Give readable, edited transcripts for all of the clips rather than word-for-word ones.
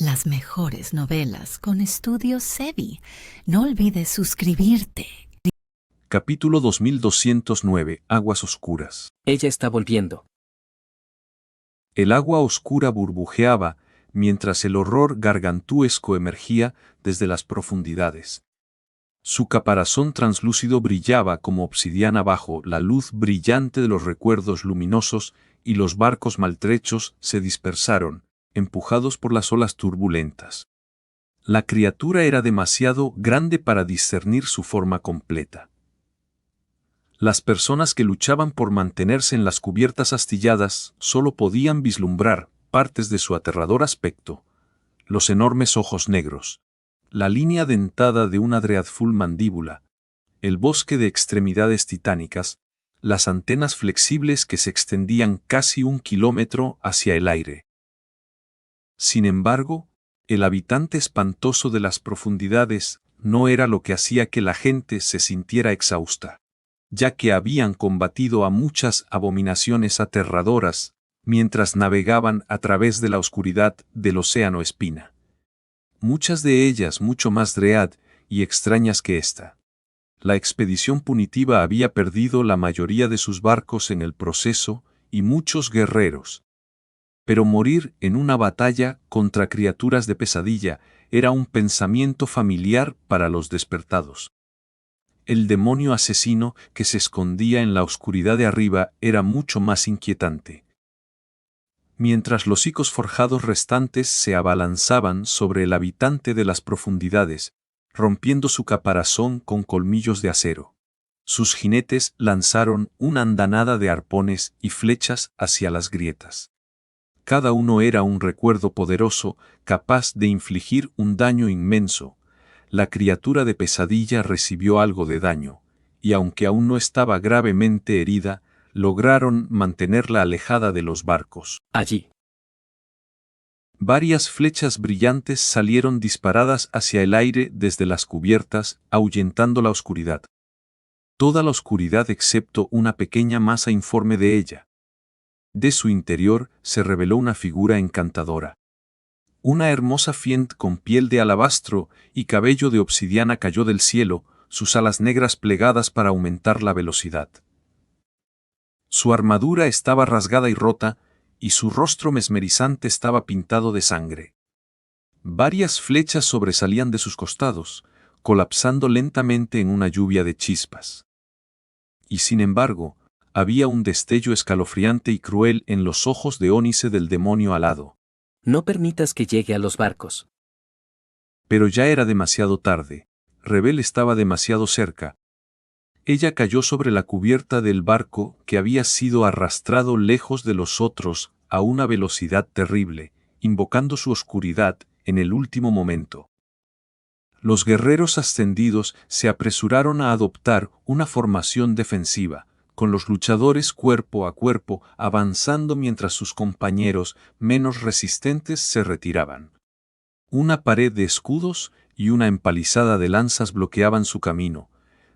las mejores novelas con Estudio Sebi. No olvides suscribirte. Capítulo 2209. Aguas oscuras. Ella está volviendo. El agua oscura burbujeaba, mientras el horror gargantuesco emergía desde las profundidades. Su caparazón translúcido brillaba como obsidiana bajo la luz brillante de los recuerdos luminosos, y los barcos maltrechos se dispersaron, empujados por las olas turbulentas. La criatura era demasiado grande para discernir su forma completa. Las personas que luchaban por mantenerse en las cubiertas astilladas solo podían vislumbrar partes de su aterrador aspecto: los enormes ojos negros, la línea dentada de una dreadful mandíbula, el bosque de extremidades titánicas, las antenas flexibles que se extendían casi 1 kilómetro hacia el aire. Sin embargo, el habitante espantoso de las profundidades no era lo que hacía que la gente se sintiera exhausta, ya que habían combatido a muchas abominaciones aterradoras mientras navegaban a través de la oscuridad del océano Espina. Muchas de ellas mucho más dread y extrañas que esta. La expedición punitiva había perdido la mayoría de sus barcos en el proceso y muchos guerreros. Pero morir en una batalla contra criaturas de pesadilla era un pensamiento familiar para los despertados. El demonio asesino que se escondía en la oscuridad de arriba era mucho más inquietante. Mientras los hocicos forjados restantes se abalanzaban sobre el habitante de las profundidades, rompiendo su caparazón con colmillos de acero, sus jinetes lanzaron una andanada de arpones y flechas hacia las grietas. Cada uno era un recuerdo poderoso, capaz de infligir un daño inmenso. La criatura de pesadilla recibió algo de daño, y aunque aún no estaba gravemente herida, lograron mantenerla alejada de los barcos. Allí. Varias flechas brillantes salieron disparadas hacia el aire desde las cubiertas, ahuyentando la oscuridad. Toda la oscuridad excepto una pequeña masa informe de ella. De su interior se reveló una figura encantadora. Una hermosa fiend con piel de alabastro y cabello de obsidiana cayó del cielo, sus alas negras plegadas para aumentar la velocidad. Su armadura estaba rasgada y rota, y su rostro mesmerizante estaba pintado de sangre. Varias flechas sobresalían de sus costados, colapsando lentamente en una lluvia de chispas. Y sin embargo, había un destello escalofriante y cruel en los ojos de ónice del demonio alado. No permitas que llegue a los barcos. Pero ya era demasiado tarde. Rebel estaba demasiado cerca. Ella cayó sobre la cubierta del barco que había sido arrastrado lejos de los otros a una velocidad terrible, invocando su oscuridad en el último momento. Los guerreros ascendidos se apresuraron a adoptar una formación defensiva, con los luchadores cuerpo a cuerpo avanzando mientras sus compañeros menos resistentes se retiraban. Una pared de escudos y una empalizada de lanzas bloqueaban su camino,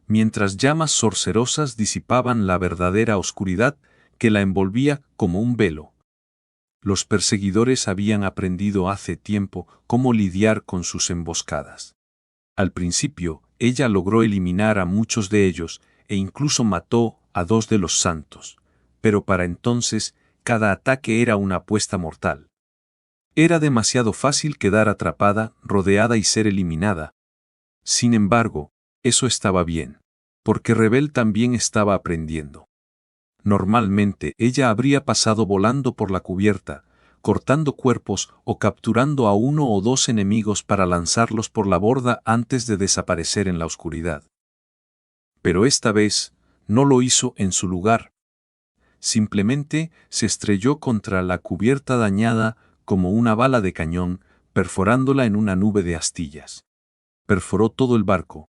mientras llamas sorcerosas disipaban la verdadera oscuridad que la envolvía como un velo. Los perseguidores habían aprendido hace tiempo cómo lidiar con sus emboscadas. Al principio, ella logró eliminar a muchos de ellos e incluso mató a 2 de los santos, pero para entonces cada ataque era una apuesta mortal. Era demasiado fácil quedar atrapada, rodeada y ser eliminada. Sin embargo, eso estaba bien, porque Rebel también estaba aprendiendo. Normalmente ella habría pasado volando por la cubierta, cortando cuerpos o capturando a 1 o 2 enemigos para lanzarlos por la borda antes de desaparecer en la oscuridad. Pero esta vez, no lo hizo en su lugar. Simplemente se estrelló contra la cubierta dañada como una bala de cañón, perforándola en una nube de astillas. Perforó todo el barco.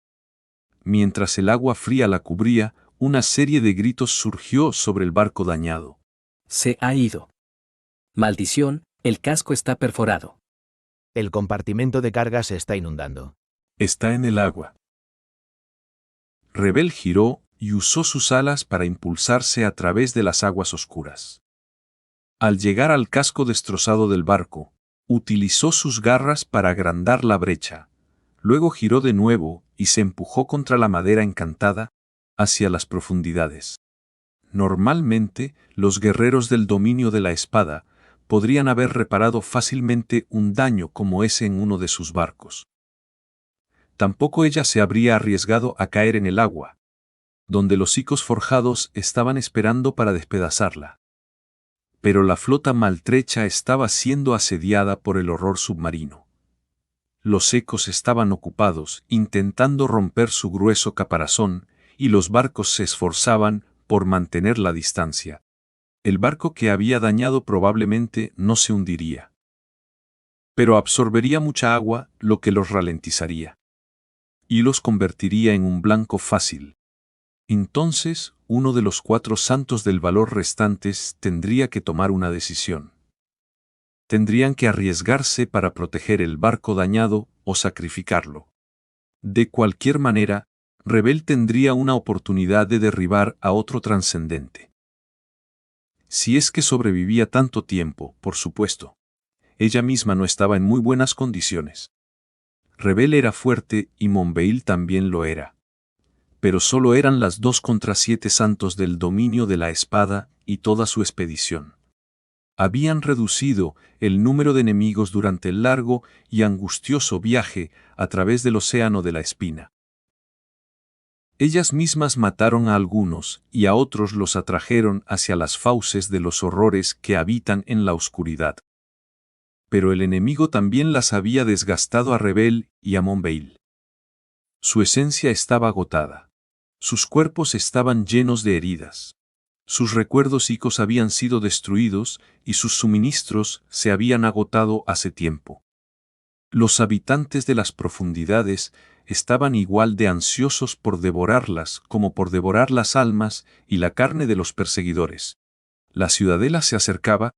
Mientras el agua fría la cubría, una serie de gritos surgió sobre el barco dañado. Se ha ido. Maldición, el casco está perforado. El compartimento de carga se está inundando. Está en el agua. Rebel giró y usó sus alas para impulsarse a través de las aguas oscuras. Al llegar al casco destrozado del barco, Utilizó sus garras para agrandar la brecha. Luego giró de nuevo y se empujó contra la madera encantada hacia las profundidades. Normalmente, los guerreros del dominio de la espada podrían haber reparado fácilmente un daño como ese en uno de sus barcos. Tampoco ella se habría arriesgado a caer en el agua, donde los hocicos forjados estaban esperando para despedazarla. Pero la flota maltrecha estaba siendo asediada por el horror submarino. Los ecos estaban ocupados intentando romper su grueso caparazón y los barcos se esforzaban por mantener la distancia. El barco que había dañado probablemente no se hundiría, pero absorbería mucha agua, lo que los ralentizaría y los convertiría en un blanco fácil. Entonces, uno de los 4 santos del valor restantes tendría que tomar una decisión. Tendrían que arriesgarse para proteger el barco dañado o sacrificarlo. De cualquier manera, Rebel tendría una oportunidad de derribar a otro trascendente. Si es que sobrevivía tanto tiempo, por supuesto. Ella misma no estaba en muy buenas condiciones. Rebel era fuerte y Monveil también lo era. Pero solo eran las 2 contra 7 santos del dominio de la espada y toda su expedición. Habían reducido el número de enemigos durante el largo y angustioso viaje a través del océano de la espina. Ellas mismas mataron a algunos y a otros los atrajeron hacia las fauces de los horrores que habitan en la oscuridad. Pero el enemigo también las había desgastado a Rebel y a Monveil. Su esencia estaba agotada. Sus cuerpos estaban llenos de heridas. Sus recuerdos psíquicos habían sido destruidos y sus suministros se habían agotado hace tiempo. Los habitantes de las profundidades estaban igual de ansiosos por devorarlas como por devorar las almas y la carne de los perseguidores. La ciudadela se acercaba.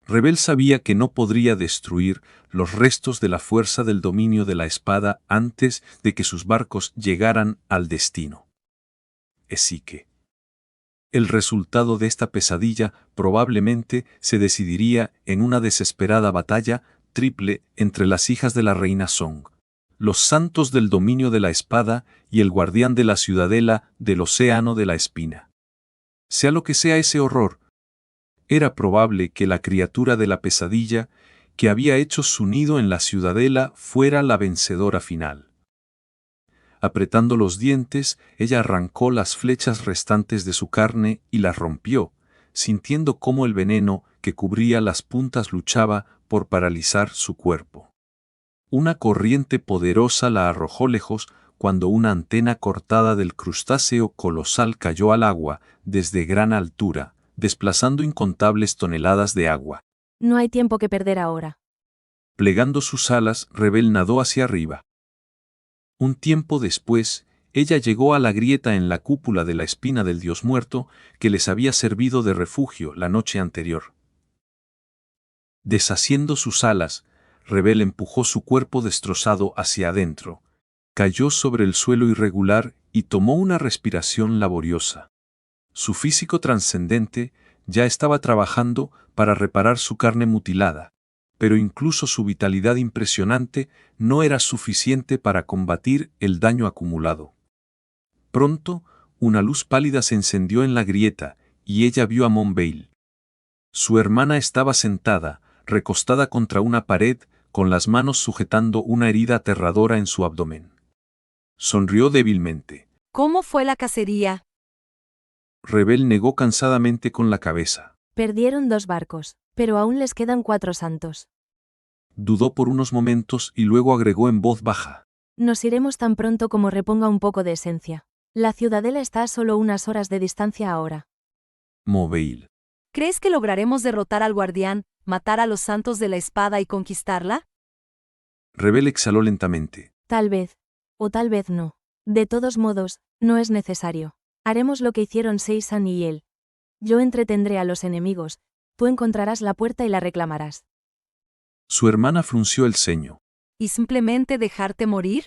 Rebel sabía que no podría destruir los restos de la fuerza del dominio de la espada antes de que sus barcos llegaran al destino. Así que el resultado de esta pesadilla probablemente se decidiría en una desesperada batalla triple entre las hijas de la reina Song, los santos del dominio de la espada y el guardián de la ciudadela del océano de la espina. Sea lo que sea ese horror, era probable que la criatura de la pesadilla que había hecho su nido en la ciudadela fuera la vencedora final. Apretando los dientes, ella arrancó las flechas restantes de su carne y las rompió, sintiendo cómo el veneno que cubría las puntas luchaba por paralizar su cuerpo. Una corriente poderosa la arrojó lejos cuando una antena cortada del crustáceo colosal cayó al agua desde gran altura, desplazando incontables toneladas de agua. No hay tiempo que perder ahora. Plegando sus alas, Rebel nadó hacia arriba. Un tiempo después, ella llegó a la grieta en la cúpula de la espina del dios muerto que les había servido de refugio la noche anterior. Deshaciendo sus alas, Rebel empujó su cuerpo destrozado hacia adentro, cayó sobre el suelo irregular y tomó una respiración laboriosa. Su físico trascendente ya estaba trabajando para reparar su carne mutilada, pero incluso su vitalidad impresionante no era suficiente para combatir el daño acumulado. Pronto, una luz pálida se encendió en la grieta y ella vio a Monveil. Su hermana estaba sentada, recostada contra una pared, con las manos sujetando una herida aterradora en su abdomen. Sonrió débilmente. ¿Cómo fue la cacería? Rebel negó cansadamente con la cabeza. Perdieron 2 barcos, pero aún les quedan 4 santos. Dudó por unos momentos y luego agregó en voz baja. Nos iremos tan pronto como reponga un poco de esencia. La ciudadela está a solo unas horas de distancia ahora. Monveil. ¿Crees que lograremos derrotar al guardián, matar a los santos de la espada y conquistarla? Rebel exhaló lentamente. Tal vez. O tal vez no. De todos modos, no es necesario. Haremos lo que hicieron Seisan y él. Yo entretendré a los enemigos, tú encontrarás la puerta y la reclamarás. Su hermana frunció el ceño. ¿Y simplemente dejarte morir?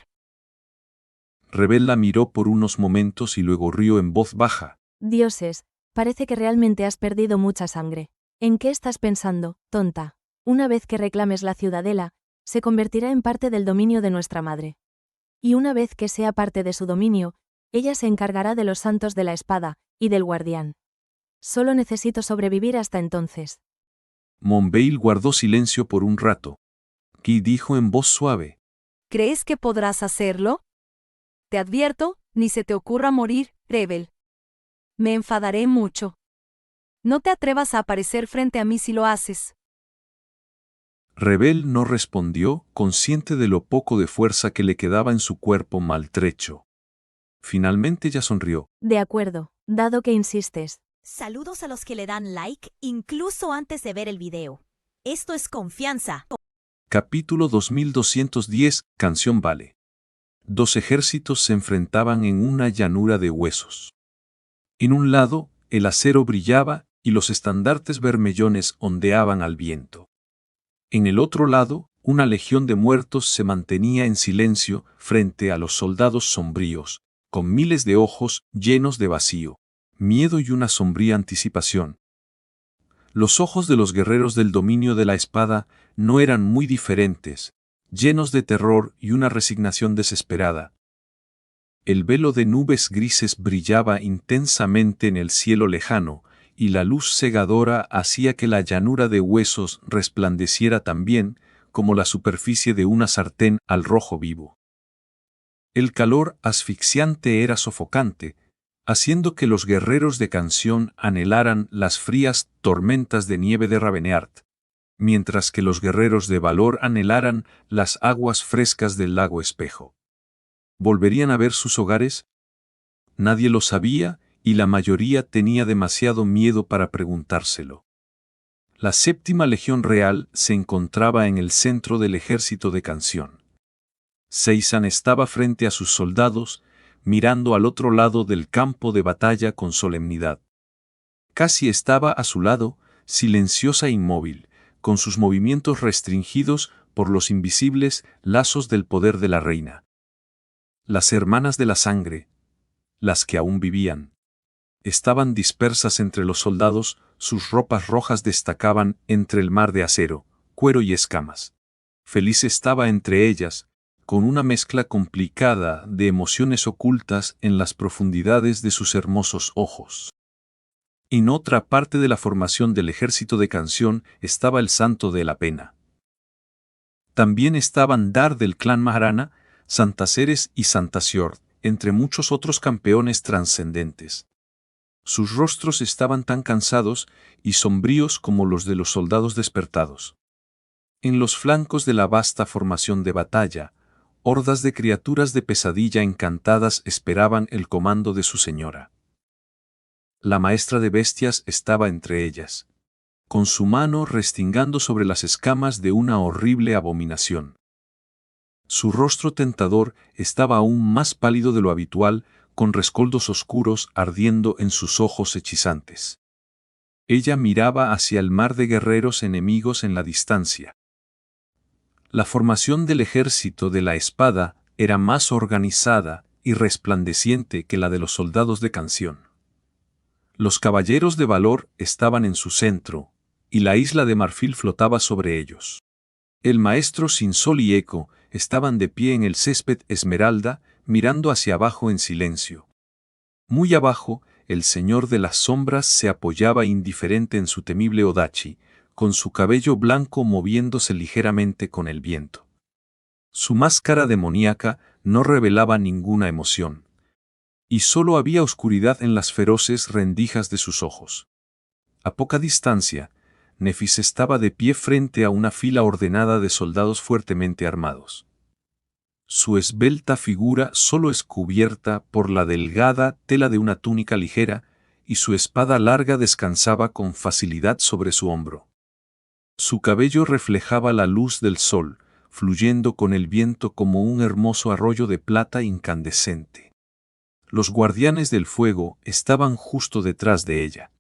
Rebel la miró por unos momentos y luego rió en voz baja. Dioses, parece que realmente has perdido mucha sangre. ¿En qué estás pensando, tonta? Una vez que reclames la ciudadela, se convertirá en parte del dominio de nuestra madre. Y una vez que sea parte de su dominio, ella se encargará de los santos de la espada, y del guardián. Solo necesito sobrevivir hasta entonces. Monveil guardó silencio por un rato. Guy dijo en voz suave. ¿Crees que podrás hacerlo? Te advierto, ni se te ocurra morir, Rebel. Me enfadaré mucho. No te atrevas a aparecer frente a mí si lo haces. Rebel no respondió, consciente de lo poco de fuerza que le quedaba en su cuerpo maltrecho. Finalmente ella sonrió. De acuerdo, dado que insistes. Saludos a los que le dan like, incluso antes de ver el video. Esto es confianza. Capítulo 2210, Canción Vale. Dos ejércitos se enfrentaban en una llanura de huesos. En un lado, el acero brillaba y los estandartes bermellones ondeaban al viento. En el otro lado, una legión de muertos se mantenía en silencio frente a los soldados sombríos, con miles de ojos llenos de vacío, miedo y una sombría anticipación. Los ojos de los guerreros del dominio de la espada no eran muy diferentes, llenos de terror y una resignación desesperada. El velo de nubes grises brillaba intensamente en el cielo lejano, y la luz cegadora hacía que la llanura de huesos resplandeciera también, como la superficie de una sartén al rojo vivo. El calor asfixiante era sofocante, haciendo que los guerreros de Canción anhelaran las frías tormentas de nieve de Raveneart, mientras que los guerreros de Valor anhelaran las aguas frescas del lago Espejo. ¿Volverían a ver sus hogares? Nadie lo sabía, y la mayoría tenía demasiado miedo para preguntárselo. La séptima legión real se encontraba en el centro del ejército de Canción. Seisan estaba frente a sus soldados, mirando al otro lado del campo de batalla con solemnidad. Cassie estaba a su lado, silenciosa e inmóvil, con sus movimientos restringidos por los invisibles lazos del poder de la reina. Las hermanas de la sangre, las que aún vivían, estaban dispersas entre los soldados, sus ropas rojas destacaban entre el mar de acero, cuero y escamas. Feliz estaba entre ellas, con una mezcla complicada de emociones ocultas en las profundidades de sus hermosos ojos. En otra parte de la formación del ejército de Canción estaba el Santo de la Pena. También estaban Dar del clan Maharana, Santa Ceres y Santa Siord, entre muchos otros campeones trascendentes. Sus rostros estaban tan cansados y sombríos como los de los soldados despertados. En los flancos de la vasta formación de batalla, hordas de criaturas de pesadilla encantadas esperaban el comando de su señora. La maestra de bestias estaba entre ellas, con su mano restingando sobre las escamas de una horrible abominación. Su rostro tentador estaba aún más pálido de lo habitual, con rescoldos oscuros ardiendo en sus ojos hechizantes. Ella miraba hacia el mar de guerreros enemigos en la distancia. La formación del ejército de la espada era más organizada y resplandeciente que la de los soldados de Canción. Los caballeros de Valor estaban en su centro, y la isla de Marfil flotaba sobre ellos. El maestro Sin Sol y Eco estaban de pie en el césped esmeralda, mirando hacia abajo en silencio. Muy abajo, el señor de las sombras se apoyaba indiferente en su temible odachi, con su cabello blanco moviéndose ligeramente con el viento. Su máscara demoníaca no revelaba ninguna emoción, y solo había oscuridad en las feroces rendijas de sus ojos. A poca distancia, Nefis estaba de pie frente a una fila ordenada de soldados fuertemente armados. Su esbelta figura solo es cubierta por la delgada tela de una túnica ligera, y su espada larga descansaba con facilidad sobre su hombro. Su cabello reflejaba la luz del sol, fluyendo con el viento como un hermoso arroyo de plata incandescente. Los guardianes del fuego estaban justo detrás de ella.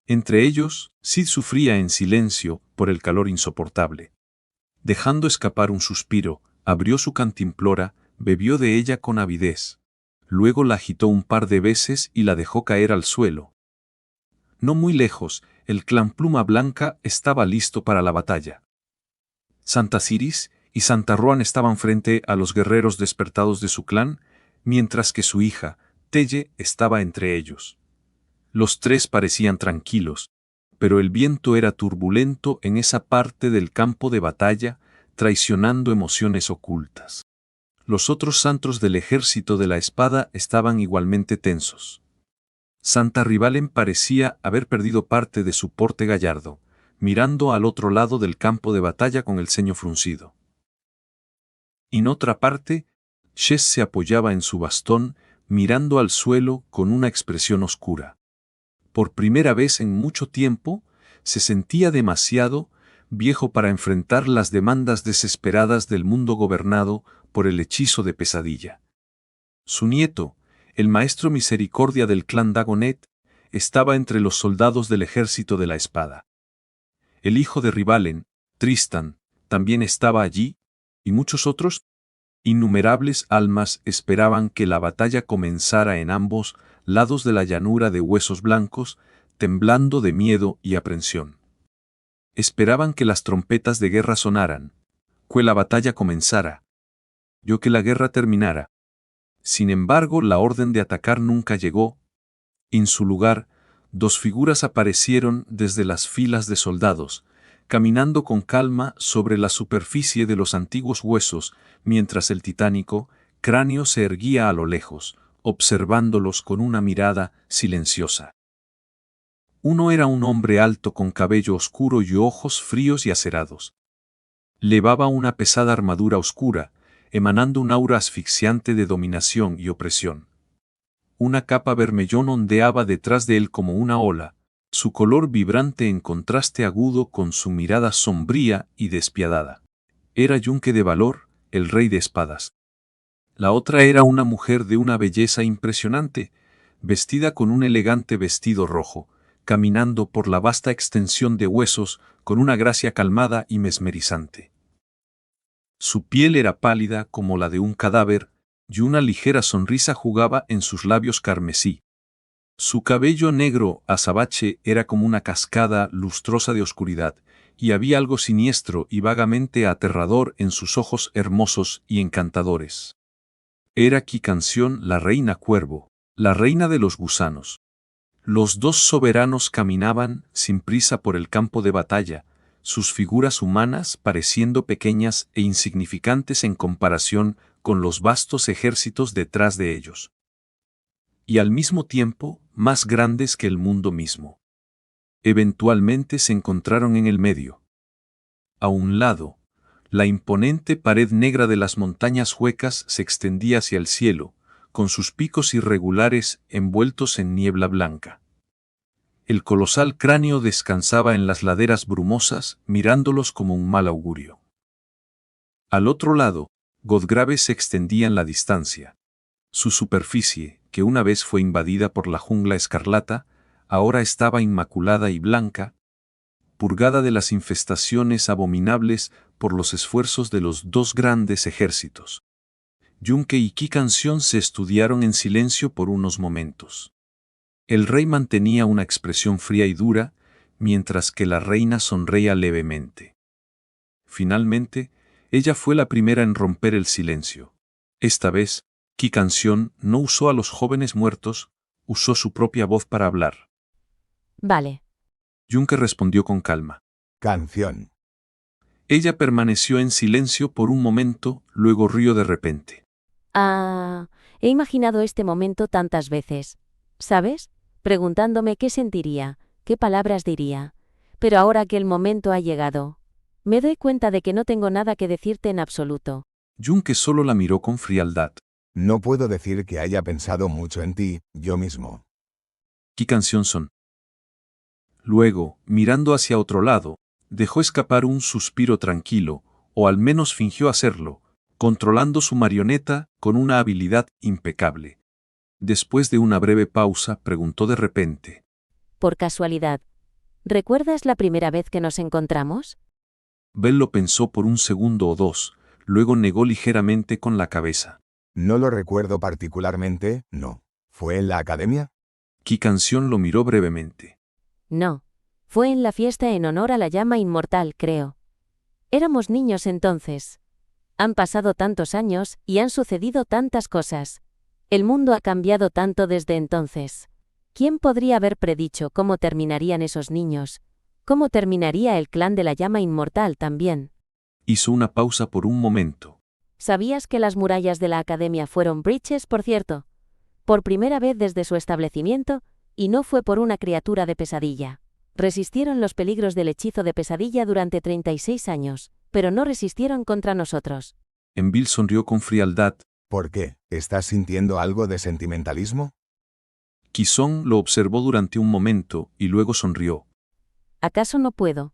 Entre ellos, Sid sufría en silencio por el calor insoportable. Dejando escapar un suspiro, abrió su cantimplora, bebió de ella con avidez. Luego la agitó un par de veces y la dejó caer al suelo. No muy lejos, el clan Pluma Blanca estaba listo para la batalla. Santa Ciris y Santa Roan estaban frente a los guerreros despertados de su clan, mientras que su hija, Telle, estaba entre ellos. Los tres parecían tranquilos, pero el viento era turbulento en esa parte del campo de batalla, traicionando emociones ocultas. Los otros santos del ejército de la espada estaban igualmente tensos. Santa Rivalen parecía haber perdido parte de su porte gallardo, mirando al otro lado del campo de batalla con el ceño fruncido. En otra parte, Shes se apoyaba en su bastón, mirando al suelo con una expresión oscura. Por primera vez en mucho tiempo, se sentía demasiado viejo para enfrentar las demandas desesperadas del mundo gobernado por el hechizo de pesadilla. Su nieto, el maestro misericordia del clan Dagonet, estaba entre los soldados del ejército de la espada. El hijo de Rivalen, Tristan, también estaba allí, y muchos otros. Innumerables almas esperaban que la batalla comenzara en ambos lados de la llanura de huesos blancos, temblando de miedo y aprensión. Esperaban que las trompetas de guerra sonaran, que la batalla comenzara, que la guerra terminara. Sin embargo, la orden de atacar nunca llegó. En su lugar, dos figuras aparecieron desde las filas de soldados, caminando con calma sobre la superficie de los antiguos huesos, mientras el titánico cráneo se erguía a lo lejos, observándolos con una mirada silenciosa. Uno era un hombre alto con cabello oscuro y ojos fríos y acerados. Llevaba una pesada armadura oscura, emanando un aura asfixiante de dominación y opresión. Una capa vermellón ondeaba detrás de él como una ola, su color vibrante en contraste agudo con su mirada sombría y despiadada. Era Yunque de Valor, el rey de espadas. La otra era una mujer de una belleza impresionante, vestida con un elegante vestido rojo, caminando por la vasta extensión de huesos con una gracia calmada y mesmerizante. Su piel era pálida como la de un cadáver, y una ligera sonrisa jugaba en sus labios carmesí. Su cabello negro azabache era como una cascada lustrosa de oscuridad, y había algo siniestro y vagamente aterrador en sus ojos hermosos y encantadores. Era Quicanción, la reina cuervo, la reina de los gusanos. Los dos soberanos caminaban sin prisa por el campo de batalla, sus figuras humanas pareciendo pequeñas e insignificantes en comparación con los vastos ejércitos detrás de ellos. Y al mismo tiempo, más grandes que el mundo mismo. Eventualmente se encontraron en el medio. A un lado, la imponente pared negra de las montañas huecas se extendía hacia el cielo, con sus picos irregulares envueltos en niebla blanca. El colosal cráneo descansaba en las laderas brumosas, mirándolos como un mal augurio. Al otro lado, Godgrave se extendía en la distancia. Su superficie, que una vez fue invadida por la jungla escarlata, ahora estaba inmaculada y blanca, purgada de las infestaciones abominables por los esfuerzos de los dos grandes ejércitos. Yunque y Quicanción se estudiaron en silencio por unos momentos. El rey mantenía una expresión fría y dura, mientras que la reina sonreía levemente. Finalmente, ella fue la primera en romper el silencio. Esta vez, Quicanción no usó a los jóvenes muertos, usó su propia voz para hablar. Vale. Yunque respondió con calma. Canción. Ella permaneció en silencio por un momento, luego rió de repente. He imaginado este momento tantas veces. ¿Sabes? Preguntándome qué sentiría, qué palabras diría. Pero ahora que el momento ha llegado, me doy cuenta de que no tengo nada que decirte en absoluto. Yunque solo la miró con frialdad. No puedo decir que haya pensado mucho en ti, yo mismo. Quicanción son. Luego, mirando hacia otro lado, dejó escapar un suspiro tranquilo, o al menos fingió hacerlo, controlando su marioneta con una habilidad impecable. Después de una breve pausa, preguntó de repente. Por casualidad, ¿recuerdas la primera vez que nos encontramos? Bell lo pensó por un segundo o dos, luego negó ligeramente con la cabeza. No lo recuerdo particularmente, no. ¿Fue en la academia? Quicanción lo miró brevemente. No. Fue en la fiesta en honor a la llama inmortal, creo. Éramos niños entonces. Han pasado tantos años y han sucedido tantas cosas. El mundo ha cambiado tanto desde entonces. ¿Quién podría haber predicho cómo terminarían esos niños? ¿Cómo terminaría el clan de la llama inmortal también? Hizo una pausa por un momento. ¿Sabías que las murallas de la academia fueron breaches, por cierto? Por primera vez desde su establecimiento, y no fue por una criatura de pesadilla. Resistieron los peligros del hechizo de pesadilla durante 36 años, pero no resistieron contra nosotros. Envil sonrió con frialdad. ¿Por qué? ¿Estás sintiendo algo de sentimentalismo? Kisong lo observó durante un momento y luego sonrió. ¿Acaso no puedo?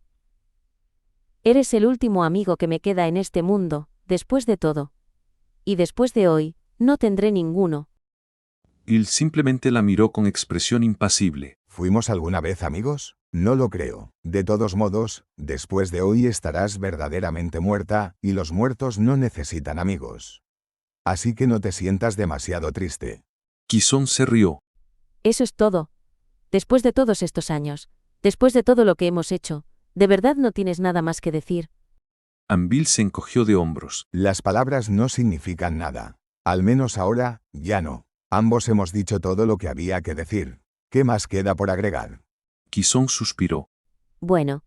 Eres el último amigo que me queda en este mundo, después de todo. Y después de hoy, no tendré ninguno. Él simplemente la miró con expresión impasible. ¿Fuimos alguna vez amigos? No lo creo. De todos modos, después de hoy estarás verdaderamente muerta, y los muertos no necesitan amigos. Así que no te sientas demasiado triste. Kisong se rió. Eso es todo. Después de todos estos años, después de todo lo que hemos hecho, ¿de verdad no tienes nada más que decir? Envil se encogió de hombros. Las palabras no significan nada. Al menos ahora, ya no. Ambos hemos dicho todo lo que había que decir. ¿Qué más queda por agregar? Kisong suspiró. Bueno,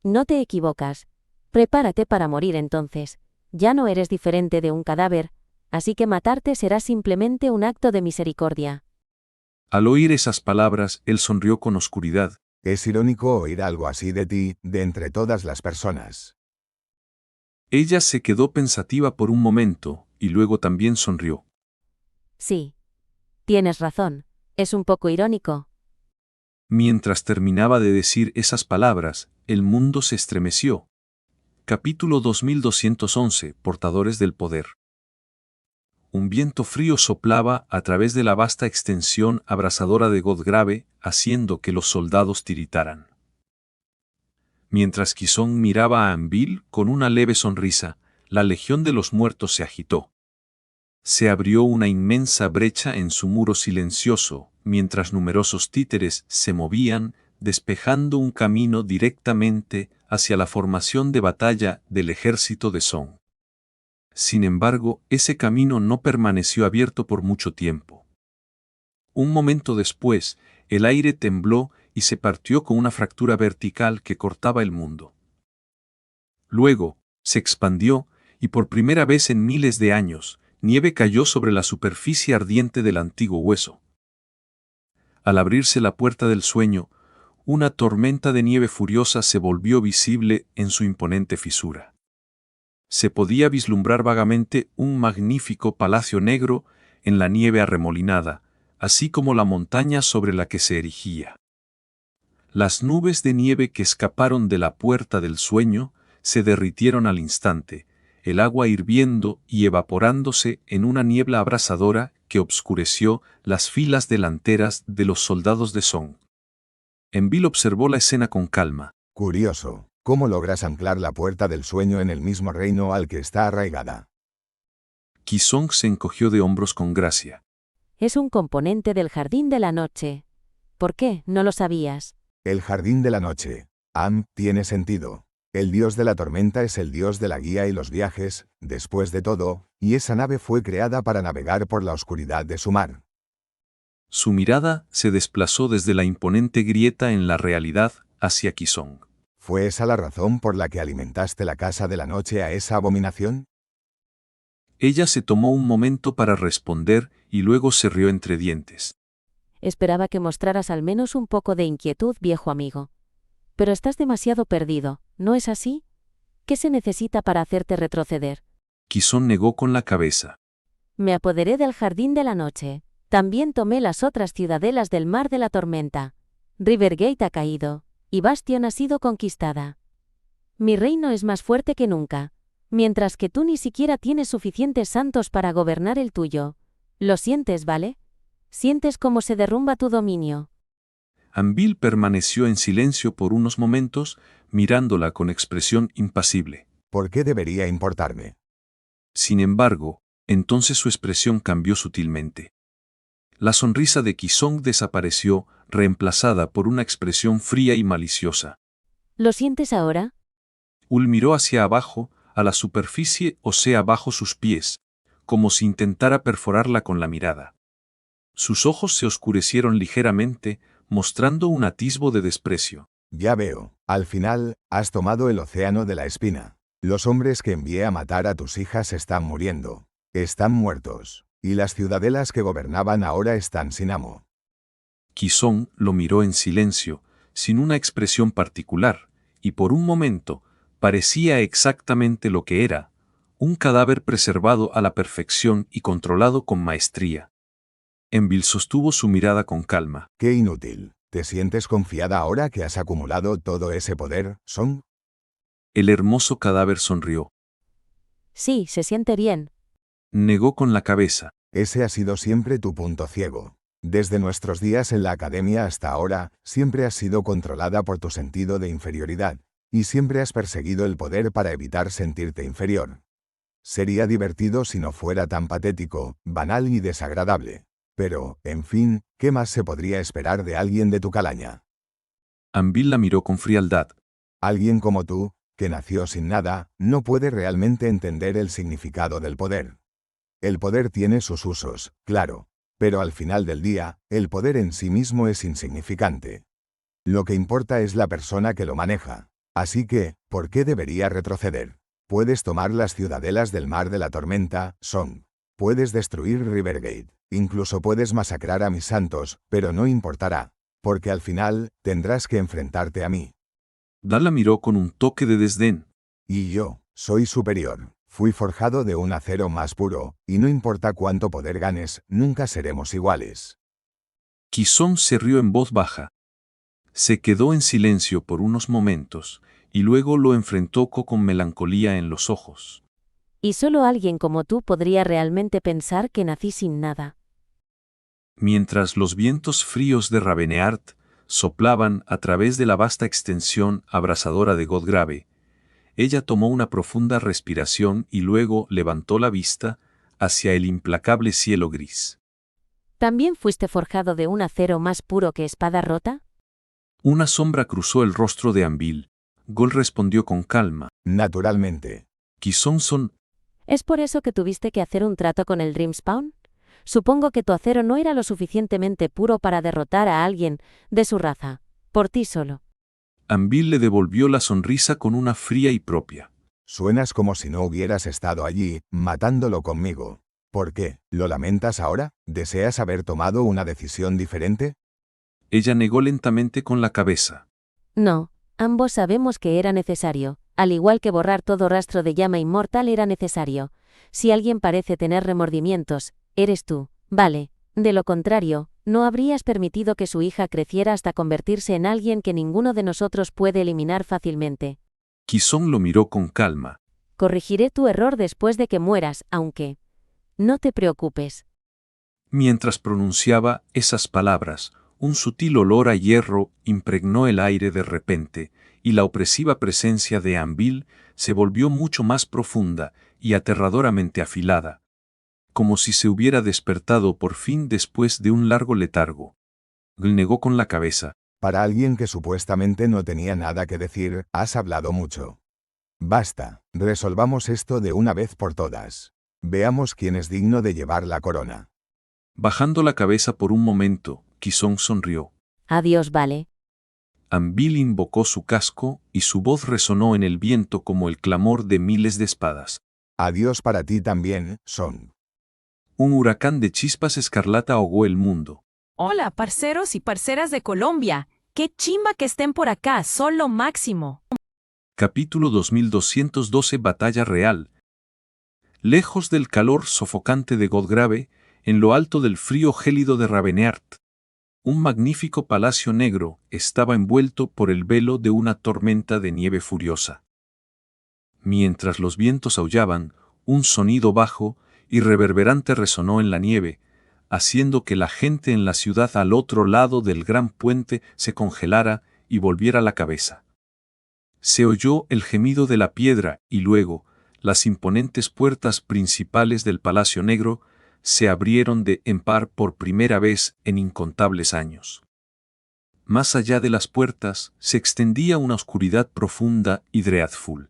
no te equivocas. Prepárate para morir entonces. Ya no eres diferente de un cadáver, así que matarte será simplemente un acto de misericordia. Al oír esas palabras, él sonrió con oscuridad. Es irónico oír algo así de ti, de entre todas las personas. Ella se quedó pensativa por un momento, y luego también sonrió. Sí. Tienes razón. Es un poco irónico. Mientras terminaba de decir esas palabras, el mundo se estremeció. Capítulo 2211. Portadores del poder. Un viento frío soplaba a través de la vasta extensión abrasadora de Godgrave, haciendo que los soldados tiritaran. Mientras Kisong miraba a Envil con una leve sonrisa, la legión de los muertos se agitó. Se abrió una inmensa brecha en su muro silencioso, mientras numerosos títeres se movían, despejando un camino directamente hacia la formación de batalla del ejército de Song. Sin embargo, ese camino no permaneció abierto por mucho tiempo. Un momento después, el aire tembló y se partió con una fractura vertical que cortaba el mundo. Luego, se expandió, y por primera vez en miles de años, nieve cayó sobre la superficie ardiente del antiguo hueso. Al abrirse la puerta del sueño, una tormenta de nieve furiosa se volvió visible en su imponente fisura. Se podía vislumbrar vagamente un magnífico palacio negro en la nieve arremolinada, así como la montaña sobre la que se erigía. Las nubes de nieve que escaparon de la puerta del sueño se derritieron al instante, el agua hirviendo y evaporándose en una niebla abrasadora que obscureció las filas delanteras de los soldados de Song. Envil observó la escena con calma. Curioso, ¿cómo logras anclar la puerta del sueño en el mismo reino al que está arraigada? Kisong se encogió de hombros con gracia. Es un componente del jardín de la noche. ¿Por qué? ¿No lo sabías? El jardín de la noche. Tiene sentido. El dios de la tormenta es el dios de la guía y los viajes, después de todo, y esa nave fue creada para navegar por la oscuridad de su mar. Su mirada se desplazó desde la imponente grieta en la realidad hacia Kisong. ¿Fue esa la razón por la que alimentaste la casa de la noche a esa abominación? Ella se tomó un momento para responder y luego se rió entre dientes. Esperaba que mostraras al menos un poco de inquietud, viejo amigo. Pero estás demasiado perdido, ¿no es así? ¿Qué se necesita para hacerte retroceder? Kisong negó con la cabeza. Me apoderé del jardín de la noche. También tomé las otras ciudadelas del mar de la tormenta. Rivergate ha caído, y Bastion ha sido conquistada. Mi reino es más fuerte que nunca, mientras que tú ni siquiera tienes suficientes santos para gobernar el tuyo. ¿Lo sientes, vale? ¿Sientes cómo se derrumba tu dominio? Envil permaneció en silencio por unos momentos, mirándola con expresión impasible. ¿Por qué debería importarme? Sin embargo, entonces su expresión cambió sutilmente. La sonrisa de Kisong desapareció, reemplazada por una expresión fría y maliciosa. ¿Lo sientes ahora? Ul miró hacia abajo, a la superficie o sea bajo sus pies, como si intentara perforarla con la mirada. Sus ojos se oscurecieron ligeramente, mostrando un atisbo de desprecio. Ya veo, al final, has tomado el océano de la espina. Los hombres que envié a matar a tus hijas están muriendo. Están muertos. Y las ciudadelas que gobernaban ahora están sin amo. Kisong lo miró en silencio, sin una expresión particular, y por un momento, parecía exactamente lo que era, un cadáver preservado a la perfección y controlado con maestría. Envil sostuvo su mirada con calma. Qué inútil. ¿Te sientes confiada ahora que has acumulado todo ese poder, Song? El hermoso cadáver sonrió. Sí, se siente bien. Negó con la cabeza. Ese ha sido siempre tu punto ciego. Desde nuestros días en la academia hasta ahora, siempre has sido controlada por tu sentido de inferioridad, y siempre has perseguido el poder para evitar sentirte inferior. Sería divertido si no fuera tan patético, banal y desagradable. Pero, en fin, ¿qué más se podría esperar de alguien de tu calaña? Envil la miró con frialdad. Alguien como tú, que nació sin nada, no puede realmente entender el significado del poder. El poder tiene sus usos, claro, pero al final del día, el poder en sí mismo es insignificante. Lo que importa es la persona que lo maneja. Así que, ¿por qué debería retroceder? Puedes tomar las ciudadelas del mar de la tormenta, Song. Puedes destruir Rivergate. Incluso puedes masacrar a mis santos, pero no importará. Porque al final, tendrás que enfrentarte a mí. Dan la miró con un toque de desdén. Y yo, soy superior. Fui forjado de un acero más puro, y no importa cuánto poder ganes, nunca seremos iguales. Kisong se rió en voz baja. Se quedó en silencio por unos momentos, y luego lo enfrentó con melancolía en los ojos. Y solo alguien como tú podría realmente pensar que nací sin nada. Mientras los vientos fríos de Raveneart soplaban a través de la vasta extensión abrasadora de Godgrave, ella tomó una profunda respiración y luego levantó la vista hacia el implacable cielo gris. ¿También fuiste forjado de un acero más puro que espada rota? Una sombra cruzó el rostro de Envil. Gol respondió con calma. Naturalmente. Kisong. ¿Es por eso que tuviste que hacer un trato con el Dreamspawn? Supongo que tu acero no era lo suficientemente puro para derrotar a alguien de su raza, por ti solo. Envil le devolvió la sonrisa con una fría y propia. Suenas como si no hubieras estado allí, matándolo conmigo. ¿Por qué? ¿Lo lamentas ahora? ¿Deseas haber tomado una decisión diferente? Ella negó lentamente con la cabeza. No, ambos sabemos que era necesario, al igual que borrar todo rastro de llama inmortal era necesario. Si alguien parece tener remordimientos, eres tú, vale. De lo contrario, no habrías permitido que su hija creciera hasta convertirse en alguien que ninguno de nosotros puede eliminar fácilmente. Kisong lo miró con calma. Corregiré tu error después de que mueras, aunque... No te preocupes. Mientras pronunciaba esas palabras, un sutil olor a hierro impregnó el aire de repente, y la opresiva presencia de Envil se volvió mucho más profunda y aterradoramente afilada, como si se hubiera despertado por fin después de un largo letargo. Gl negó con la cabeza. Para alguien que supuestamente no tenía nada que decir, has hablado mucho. Basta, resolvamos esto de una vez por todas. Veamos quién es digno de llevar la corona. Bajando la cabeza por un momento, Kisong sonrió. Adiós, vale. Envil invocó su casco y su voz resonó en el viento como el clamor de miles de espadas. Adiós para ti también, Song. Un huracán de chispas escarlata ahogó el mundo. Hola, parceros y parceras de Colombia. ¡Qué chimba que estén por acá! Son lo máximo. Capítulo 2212 Batalla Real. Lejos del calor sofocante de Godgrave, en lo alto del frío gélido de Raveneart, un magnífico palacio negro estaba envuelto por el velo de una tormenta de nieve furiosa. Mientras los vientos aullaban, un sonido bajo y reverberante resonó en la nieve, haciendo que la gente en la ciudad al otro lado del gran puente se congelara y volviera la cabeza. Se oyó el gemido de la piedra y luego, las imponentes puertas principales del Palacio Negro se abrieron de en par por primera vez en incontables años. Más allá de las puertas se extendía una oscuridad profunda y dreadful,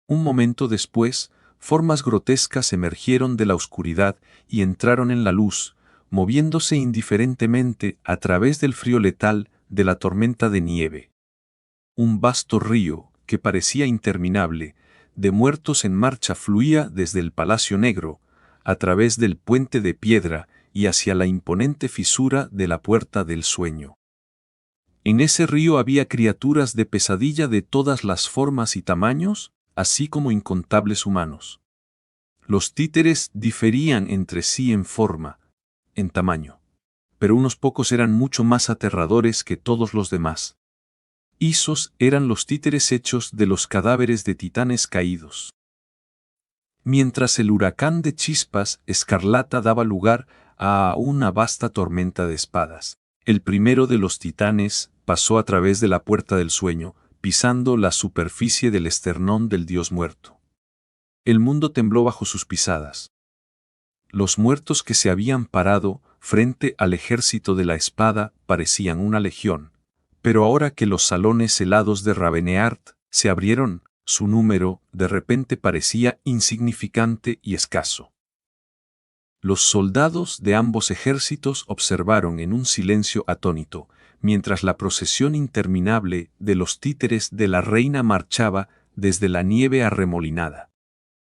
Un momento después, formas grotescas emergieron de la oscuridad y entraron en la luz, moviéndose indiferentemente a través del frío letal de la tormenta de nieve. Un vasto río, que parecía interminable, de muertos en marcha fluía desde el Palacio Negro, a través del puente de piedra y hacia la imponente fisura de la Puerta del Sueño. En ese río había criaturas de pesadilla de todas las formas y tamaños, así como incontables humanos. Los títeres diferían entre sí en forma, en tamaño, pero unos pocos eran mucho más aterradores que todos los demás. Esos eran los títeres hechos de los cadáveres de titanes caídos. Mientras el huracán de chispas escarlata daba lugar a una vasta tormenta de espadas, el primero de los titanes pasó a través de la Puerta del Sueño, pisando la superficie del esternón del dios muerto. El mundo tembló bajo sus pisadas. Los muertos que se habían parado frente al ejército de la espada parecían una legión, pero ahora que los salones helados de Raveneart se abrieron, su número de repente parecía insignificante y escaso. Los soldados de ambos ejércitos observaron en un silencio atónito, mientras la procesión interminable de los títeres de la reina marchaba desde la nieve arremolinada.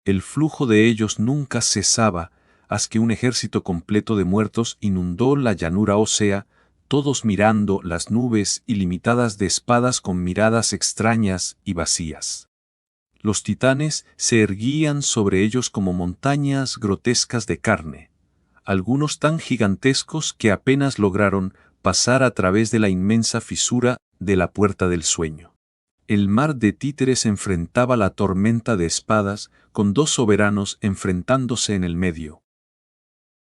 El flujo de ellos nunca cesaba, hasta que un ejército completo de muertos inundó la llanura ósea, todos mirando las nubes ilimitadas de espadas con miradas extrañas y vacías. Los titanes se erguían sobre ellos como montañas grotescas de carne, algunos tan gigantescos que apenas lograron pasar a través de la inmensa fisura de la Puerta del Sueño. El mar de títeres enfrentaba la tormenta de espadas, con dos soberanos enfrentándose en el medio.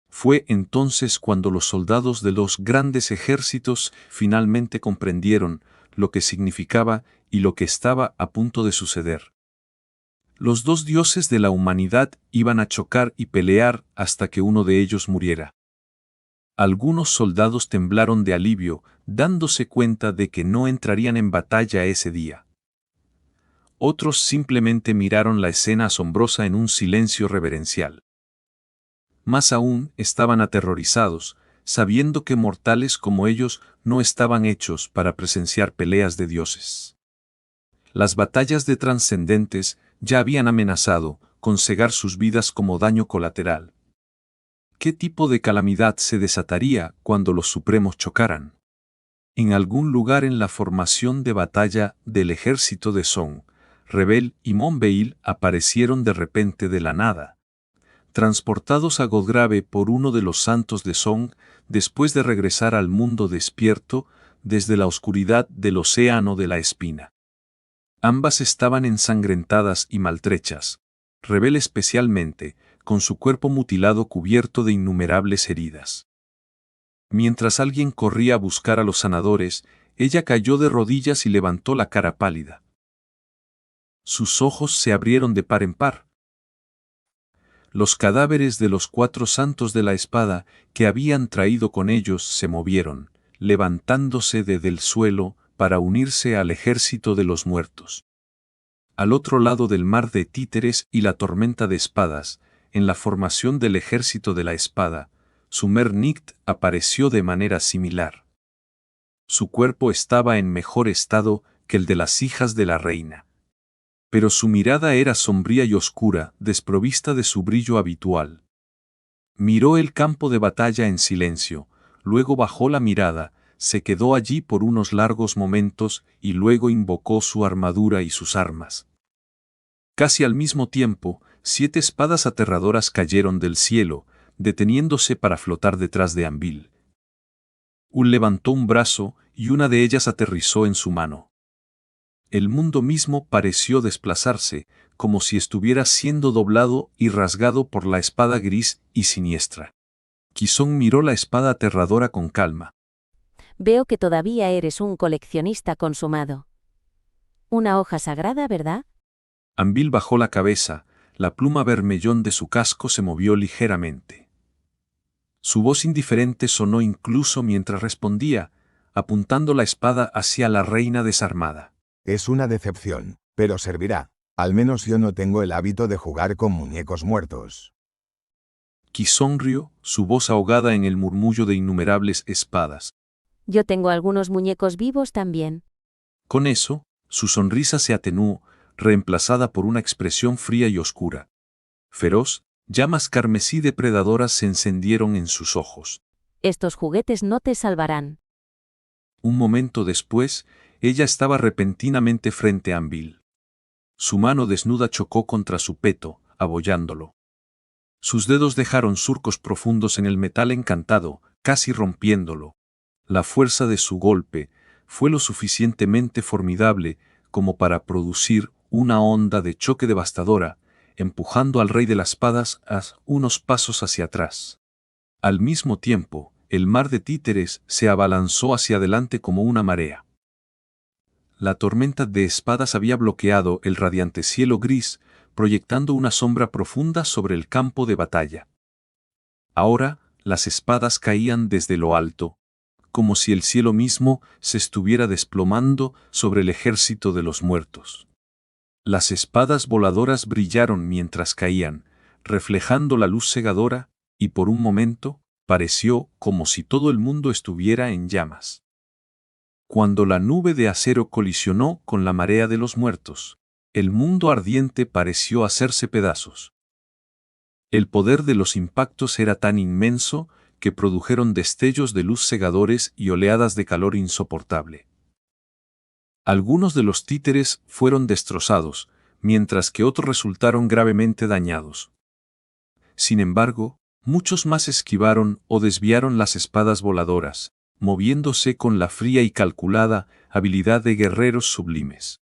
Fue entonces cuando los soldados de los grandes ejércitos finalmente comprendieron lo que significaba y lo que estaba a punto de suceder. Los dos dioses de la humanidad iban a chocar y pelear hasta que uno de ellos muriera. Algunos soldados temblaron de alivio, dándose cuenta de que no entrarían en batalla ese día. Otros simplemente miraron la escena asombrosa en un silencio reverencial. Más aún, estaban aterrorizados, sabiendo que mortales como ellos no estaban hechos para presenciar peleas de dioses. Las batallas de trascendentes ya habían amenazado con cegar sus vidas como daño colateral. ¿Qué tipo de calamidad se desataría cuando los supremos chocaran? En algún lugar en la formación de batalla del ejército de Song, Rebel y Monbeil aparecieron de repente de la nada. Transportados a Godgrave por uno de los santos de Song, después de regresar al mundo despierto desde la oscuridad del océano de la espina. Ambas estaban ensangrentadas y maltrechas, Rebel especialmente, con su cuerpo mutilado cubierto de innumerables heridas. Mientras alguien corría a buscar a los sanadores, ella cayó de rodillas y levantó la cara pálida. Sus ojos se abrieron de par en par. Los cadáveres de los 4 santos de la espada que habían traído con ellos se movieron, levantándose desde el suelo para unirse al ejército de los muertos. Al otro lado del mar de títeres y la tormenta de espadas, en la formación del ejército de la espada, Sumer Nikt apareció de manera similar. Su cuerpo estaba en mejor estado que el de las hijas de la reina. Pero su mirada era sombría y oscura, desprovista de su brillo habitual. Miró el campo de batalla en silencio, luego bajó la mirada, se quedó allí por unos largos momentos y luego invocó su armadura y sus armas. Casi al mismo tiempo, 7 espadas aterradoras cayeron del cielo, deteniéndose para flotar detrás de Anvil. Levantó un brazo y una de ellas aterrizó en su mano. El mundo mismo pareció desplazarse, como si estuviera siendo doblado y rasgado por la espada gris y siniestra. Quizón miró la espada aterradora con calma. Veo que todavía eres un coleccionista consumado. Una hoja sagrada, ¿verdad? Anvil bajó la cabeza, la pluma vermellón de su casco se movió ligeramente. Su voz indiferente sonó incluso mientras respondía, apuntando la espada hacia la reina desarmada. Es una decepción, pero servirá. Al menos yo no tengo el hábito de jugar con muñecos muertos. Ki sonrió, su voz ahogada en el murmullo de innumerables espadas. Yo tengo algunos muñecos vivos también. Con eso, su sonrisa se atenuó, reemplazada por una expresión fría y oscura. Feroz, llamas carmesí depredadoras se encendieron en sus ojos. Estos juguetes no te salvarán. Un momento después, ella estaba repentinamente frente a Anvil. Su mano desnuda chocó contra su peto, abollándolo. Sus dedos dejaron surcos profundos en el metal encantado, casi rompiéndolo. La fuerza de su golpe fue lo suficientemente formidable como para producir una onda de choque devastadora, empujando al rey de las espadas a unos pasos hacia atrás. Al mismo tiempo, el mar de títeres se abalanzó hacia adelante como una marea. La tormenta de espadas había bloqueado el radiante cielo gris, proyectando una sombra profunda sobre el campo de batalla. Ahora, las espadas caían desde lo alto, como si el cielo mismo se estuviera desplomando sobre el ejército de los muertos. Las espadas voladoras brillaron mientras caían, reflejando la luz cegadora, y por un momento, pareció como si todo el mundo estuviera en llamas. Cuando la nube de acero colisionó con la marea de los muertos, el mundo ardiente pareció hacerse pedazos. El poder de los impactos era tan inmenso que produjeron destellos de luz cegadores y oleadas de calor insoportable. Algunos de los títeres fueron destrozados, mientras que otros resultaron gravemente dañados. Sin embargo, muchos más esquivaron o desviaron las espadas voladoras, moviéndose con la fría y calculada habilidad de guerreros sublimes.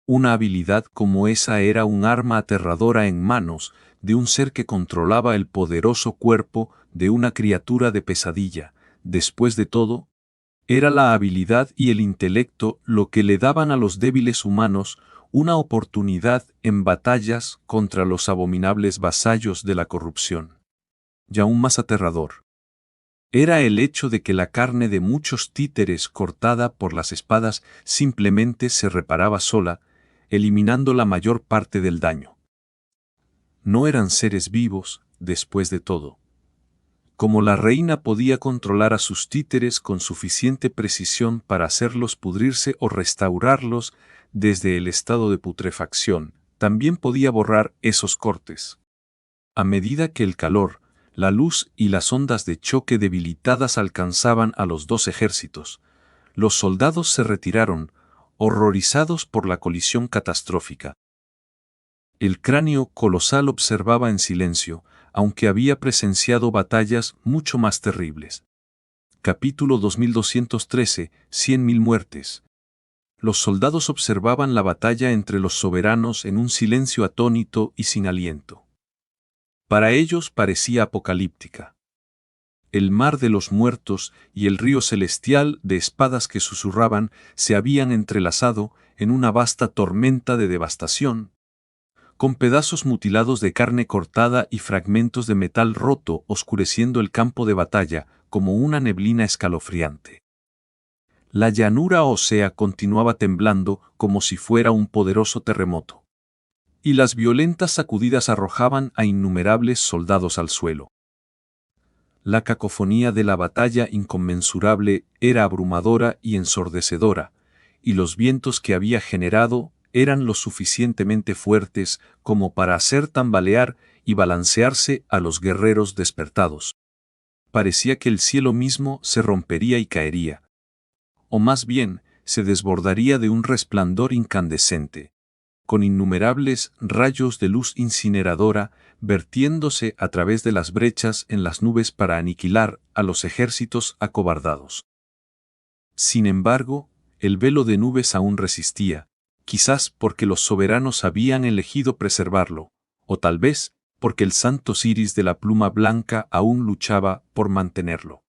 Una habilidad como esa era un arma aterradora en manos de un ser que controlaba el poderoso cuerpo de una criatura de pesadilla. Después de todo, era la habilidad y el intelecto lo que le daban a los débiles humanos una oportunidad en batallas contra los abominables vasallos de la corrupción. Y aún más aterrador era el hecho de que la carne de muchos títeres cortada por las espadas simplemente se reparaba sola, eliminando la mayor parte del daño. No eran seres vivos, después de todo. Como la reina podía controlar a sus títeres con suficiente precisión para hacerlos pudrirse o restaurarlos desde el estado de putrefacción, también podía borrar esos cortes. A medida que el calor, la luz y las ondas de choque debilitadas alcanzaban a los dos ejércitos, los soldados se retiraron, horrorizados por la colisión catastrófica. El cráneo colosal observaba en silencio, aunque había presenciado batallas mucho más terribles. Capítulo 2213, 100.000 muertes. Los soldados observaban la batalla entre los soberanos en un silencio atónito y sin aliento. Para ellos parecía apocalíptica. El mar de los muertos y el río celestial de espadas que susurraban se habían entrelazado en una vasta tormenta de devastación, con pedazos mutilados de carne cortada y fragmentos de metal roto oscureciendo el campo de batalla como una neblina escalofriante. La llanura ósea continuaba temblando como si fuera un poderoso terremoto. Y las violentas sacudidas arrojaban a innumerables soldados al suelo. La cacofonía de la batalla inconmensurable era abrumadora y ensordecedora, y los vientos que había generado eran lo suficientemente fuertes como para hacer tambalear y balancearse a los guerreros despertados. Parecía que el cielo mismo se rompería y caería. O más bien, se desbordaría de un resplandor incandescente, con innumerables rayos de luz incineradora vertiéndose a través de las brechas en las nubes para aniquilar a los ejércitos acobardados. Sin embargo, el velo de nubes aún resistía, quizás porque los soberanos habían elegido preservarlo, o tal vez porque el santo Siris de la pluma blanca aún luchaba por mantenerlo.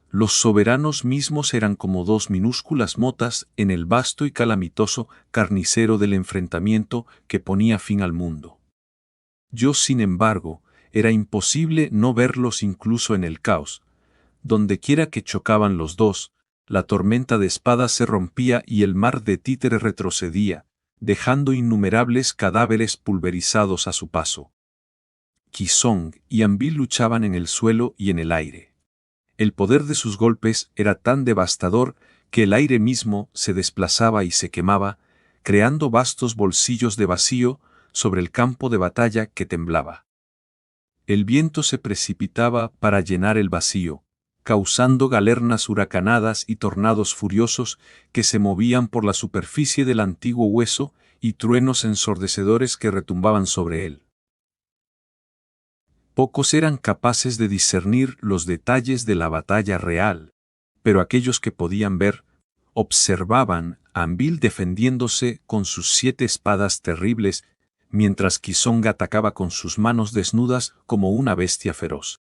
Los soberanos mismos eran como dos minúsculas motas en el vasto y calamitoso carnicero del enfrentamiento que ponía fin al mundo. Yo, sin embargo, era imposible no verlos incluso en el caos. Dondequiera que chocaban los dos, la tormenta de espadas se rompía y el mar de títeres retrocedía, dejando innumerables cadáveres pulverizados a su paso. Qizong y Anvil luchaban en el suelo y en el aire. El poder de sus golpes era tan devastador que el aire mismo se desplazaba y se quemaba, creando vastos bolsillos de vacío sobre el campo de batalla que temblaba. El viento se precipitaba para llenar el vacío, causando galernas huracanadas y tornados furiosos que se movían por la superficie del antiguo hueso y truenos ensordecedores que retumbaban sobre él. Pocos eran capaces de discernir los detalles de la batalla real, pero aquellos que podían ver, observaban a Anvil defendiéndose con sus 7 espadas terribles, mientras Qizong atacaba con sus manos desnudas como una bestia feroz.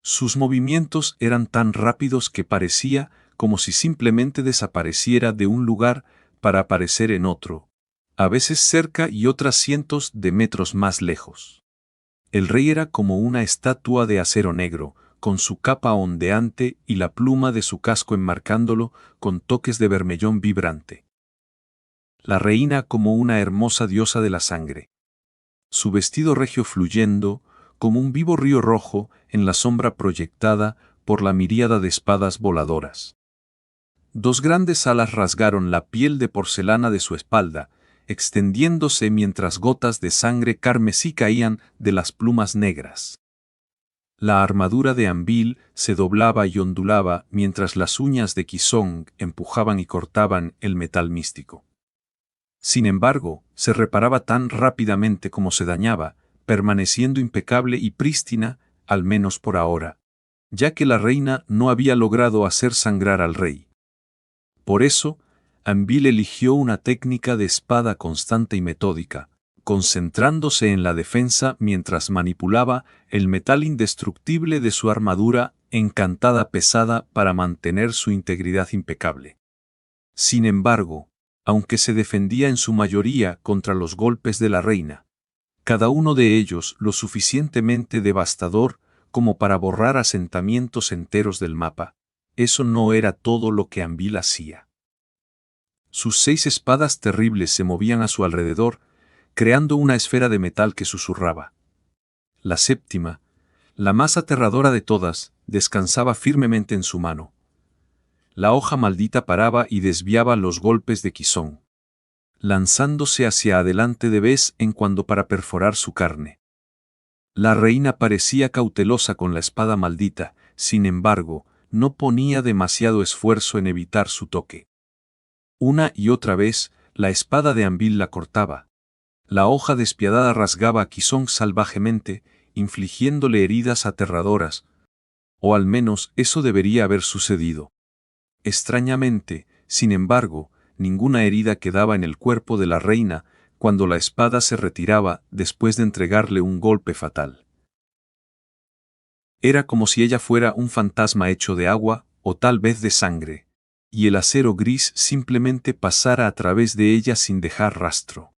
Sus movimientos eran tan rápidos que parecía como si simplemente desapareciera de un lugar para aparecer en otro, a veces cerca y otras cientos de metros más lejos. El rey era como una estatua de acero negro, con su capa ondeante y la pluma de su casco enmarcándolo con toques de vermellón vibrante. La reina como una hermosa diosa de la sangre. Su vestido regio fluyendo, como un vivo río rojo en la sombra proyectada por la miríada de espadas voladoras. 2 grandes alas rasgaron la piel de porcelana de su espalda, extendiéndose mientras gotas de sangre carmesí caían de las plumas negras. La armadura de Anvil se doblaba y ondulaba mientras las uñas de Qizong empujaban y cortaban el metal místico. Sin embargo, se reparaba tan rápidamente como se dañaba, permaneciendo impecable y prístina, al menos por ahora, ya que la reina no había logrado hacer sangrar al rey. Por eso, Anvil eligió una técnica de espada constante y metódica, concentrándose en la defensa mientras manipulaba el metal indestructible de su armadura encantada pesada para mantener su integridad impecable. Sin embargo, aunque se defendía en su mayoría contra los golpes de la reina, cada uno de ellos lo suficientemente devastador como para borrar asentamientos enteros del mapa, eso no era todo lo que Anvil hacía. Sus 6 espadas terribles se movían a su alrededor, creando una esfera de metal que susurraba. La 7ª, la más aterradora de todas, descansaba firmemente en su mano. La hoja maldita paraba y desviaba los golpes de Qizong, lanzándose hacia adelante de vez en cuando para perforar su carne. La reina parecía cautelosa con la espada maldita, sin embargo, no ponía demasiado esfuerzo en evitar su toque. Una y otra vez, la espada de Anvil la cortaba. La hoja despiadada rasgaba a Qizong salvajemente, infligiéndole heridas aterradoras, o al menos eso debería haber sucedido. Extrañamente, sin embargo, ninguna herida quedaba en el cuerpo de la reina cuando la espada se retiraba después de entregarle un golpe fatal. Era como si ella fuera un fantasma hecho de agua, o tal vez de sangre, y el acero gris simplemente pasara a través de ella sin dejar rastro.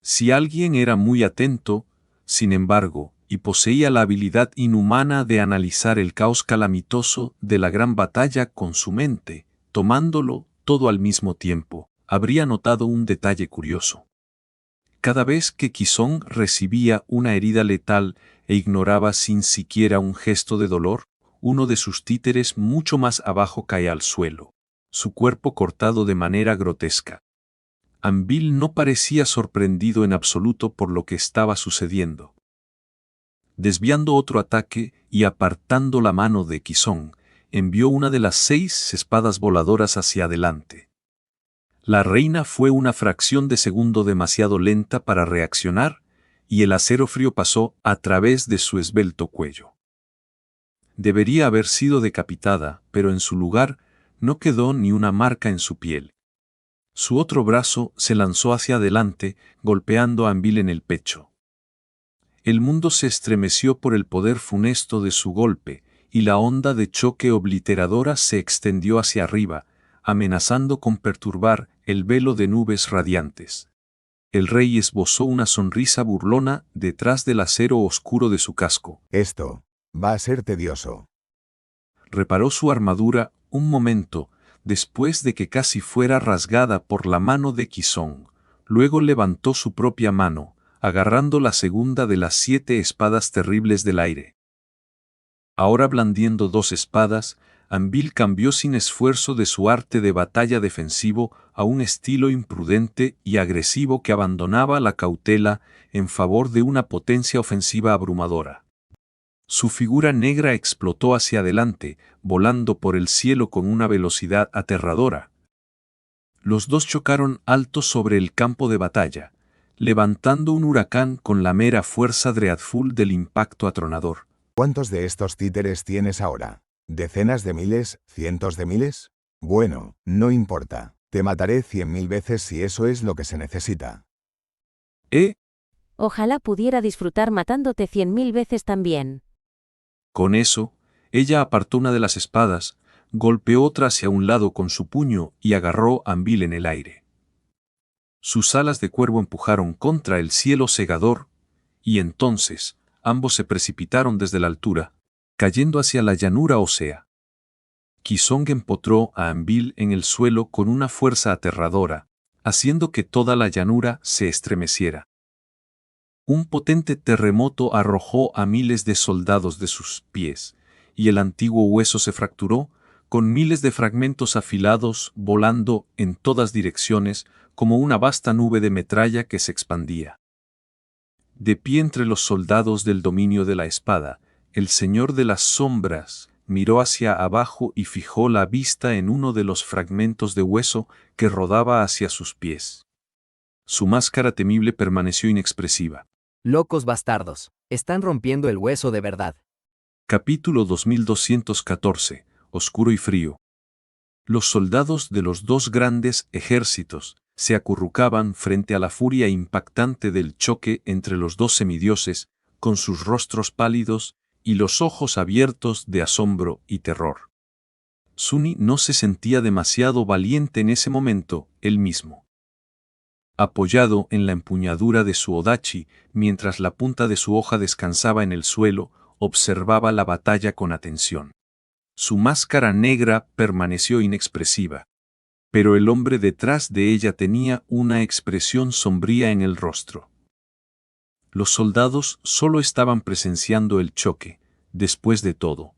Si alguien era muy atento, sin embargo, y poseía la habilidad inhumana de analizar el caos calamitoso de la gran batalla con su mente, tomándolo todo al mismo tiempo, habría notado un detalle curioso. Cada vez que Qizong recibía una herida letal e ignoraba sin siquiera un gesto de dolor, uno de sus títeres mucho más abajo caía al suelo, su cuerpo cortado de manera grotesca. Anvil no parecía sorprendido en absoluto por lo que estaba sucediendo. Desviando otro ataque y apartando la mano de Qizong, envió una de las 6 espadas voladoras hacia adelante. La reina fue una fracción de segundo demasiado lenta para reaccionar, y el acero frío pasó a través de su esbelto cuello. Debería haber sido decapitada, pero en su lugar no quedó ni una marca en su piel. Su otro brazo se lanzó hacia adelante, golpeando a Anvil en el pecho. El mundo se estremeció por el poder funesto de su golpe, y la onda de choque obliteradora se extendió hacia arriba, amenazando con perturbar el velo de nubes radiantes. El rey esbozó una sonrisa burlona detrás del acero oscuro de su casco. Esto va a ser tedioso. Reparó su armadura un momento, después de que casi fuera rasgada por la mano de Qizong, Luego levantó su propia mano, agarrando la segunda de las 7 espadas terribles del aire. Ahora blandiendo 2 espadas, Anvil cambió sin esfuerzo de su arte de batalla defensivo a un estilo imprudente y agresivo que abandonaba la cautela en favor de una potencia ofensiva abrumadora. Su figura negra explotó hacia adelante, volando por el cielo con una velocidad aterradora. Los dos chocaron alto sobre el campo de batalla, levantando un huracán con la mera fuerza dreadful del impacto atronador. ¿Cuántos de estos títeres tienes ahora? ¿Decenas de miles? ¿Cientos de miles? Bueno, no importa. Te mataré 100.000 veces si eso es lo que se necesita. Ojalá pudiera disfrutar matándote 100.000 veces también. Con eso, ella apartó una de las espadas, golpeó otra hacia un lado con su puño y agarró a Anvil en el aire. Sus alas de cuervo empujaron contra el cielo cegador, y entonces ambos se precipitaron desde la altura, cayendo hacia la llanura ósea. Kisong empotró a Anvil en el suelo con una fuerza aterradora, haciendo que toda la llanura se estremeciera. Un potente terremoto arrojó a miles de soldados de sus pies, y el antiguo hueso se fracturó, con miles de fragmentos afilados volando en todas direcciones como una vasta nube de metralla que se expandía. De pie entre los soldados del dominio de la espada, el Señor de las Sombras miró hacia abajo y fijó la vista en uno de los fragmentos de hueso que rodaba hacia sus pies. Su máscara temible permaneció inexpresiva. Locos bastardos, están rompiendo el hueso de verdad. Capítulo 2214, oscuro y frío. Los soldados de los dos grandes ejércitos se acurrucaban frente a la furia impactante del choque entre los dos semidioses, con sus rostros pálidos y los ojos abiertos de asombro y terror. Sunny no se sentía demasiado valiente en ese momento, él mismo. Apoyado en la empuñadura de su odachi, mientras la punta de su hoja descansaba en el suelo, observaba la batalla con atención. Su máscara negra permaneció inexpresiva, pero el hombre detrás de ella tenía una expresión sombría en el rostro. Los soldados solo estaban presenciando el choque, después de todo.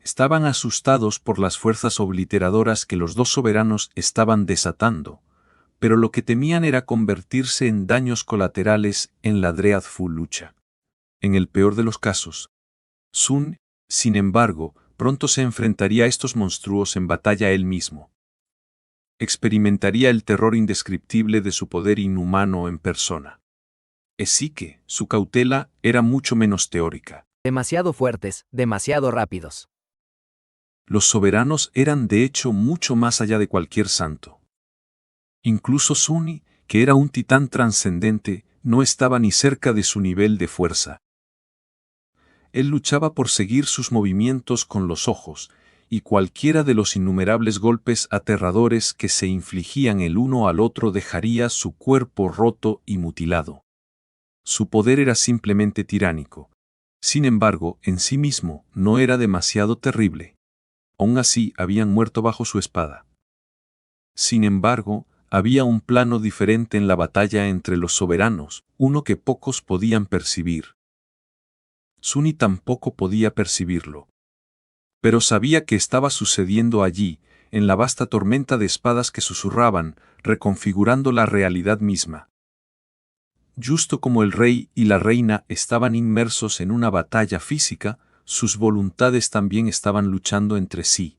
Estaban asustados por las fuerzas obliteradoras que los dos soberanos estaban desatando, pero lo que temían era convertirse en daños colaterales en la dreadful lucha. En el peor de los casos, Sun, sin embargo, pronto se enfrentaría a estos monstruos en batalla él mismo. Experimentaría el terror indescriptible de su poder inhumano en persona. Así que, su cautela era mucho menos teórica. Demasiado fuertes, demasiado rápidos. Los soberanos eran de hecho mucho más allá de cualquier santo. Incluso Sunny, que era un titán trascendente, no estaba ni cerca de su nivel de fuerza. Él luchaba por seguir sus movimientos con los ojos, y cualquiera de los innumerables golpes aterradores que se infligían el uno al otro dejaría su cuerpo roto y mutilado. Su poder era simplemente tiránico. Sin embargo, en sí mismo no era demasiado terrible. Aún así, habían muerto bajo su espada. Sin embargo, había un plano diferente en la batalla entre los soberanos, uno que pocos podían percibir. Sunny tampoco podía percibirlo. Pero sabía que estaba sucediendo allí, en la vasta tormenta de espadas que susurraban, reconfigurando la realidad misma. Justo como el rey y la reina estaban inmersos en una batalla física, sus voluntades también estaban luchando entre sí.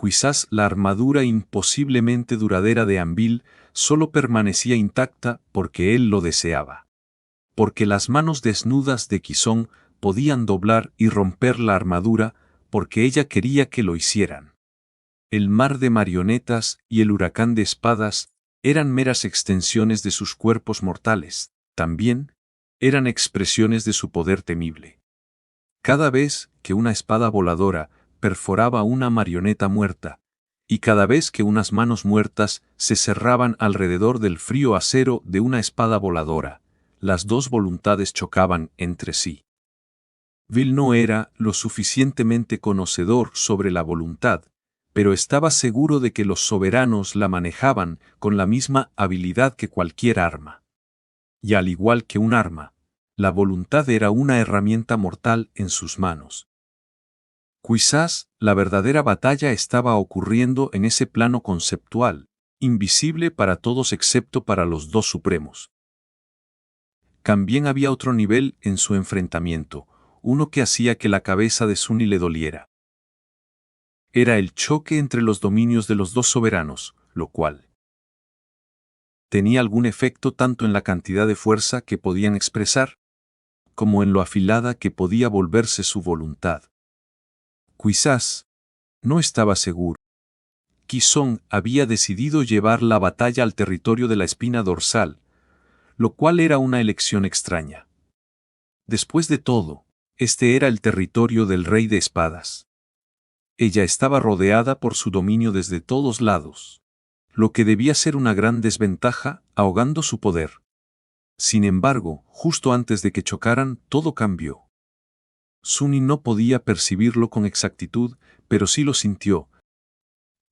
Quizás la armadura imposiblemente duradera de Anvil solo permanecía intacta porque él lo deseaba. Porque las manos desnudas de Kisong podían doblar y romper la armadura porque ella quería que lo hicieran. El mar de marionetas y el huracán de espadas eran meras extensiones de sus cuerpos mortales, también eran expresiones de su poder temible. Cada vez que una espada voladora perforaba una marioneta muerta, y cada vez que unas manos muertas se cerraban alrededor del frío acero de una espada voladora, las dos voluntades chocaban entre sí. Vil no era lo suficientemente conocedor sobre la voluntad, pero estaba seguro de que los soberanos la manejaban con la misma habilidad que cualquier arma. Y al igual que un arma, la voluntad era una herramienta mortal en sus manos. Quizás la verdadera batalla estaba ocurriendo en ese plano conceptual, invisible para todos excepto para los dos supremos. También había otro nivel en su enfrentamiento, uno que hacía que la cabeza de Sunny le doliera. Era el choque entre los dominios de los dos soberanos, lo cual tenía algún efecto tanto en la cantidad de fuerza que podían expresar, como en lo afilada que podía volverse su voluntad. Quizás, no estaba seguro. Kizong había decidido llevar la batalla al territorio de la espina dorsal, lo cual era una elección extraña. Después de todo, este era el territorio del Rey de Espadas. Ella estaba rodeada por su dominio desde todos lados, lo que debía ser una gran desventaja, ahogando su poder. Sin embargo, justo antes de que chocaran, todo cambió. Sunny no podía percibirlo con exactitud, pero sí lo sintió.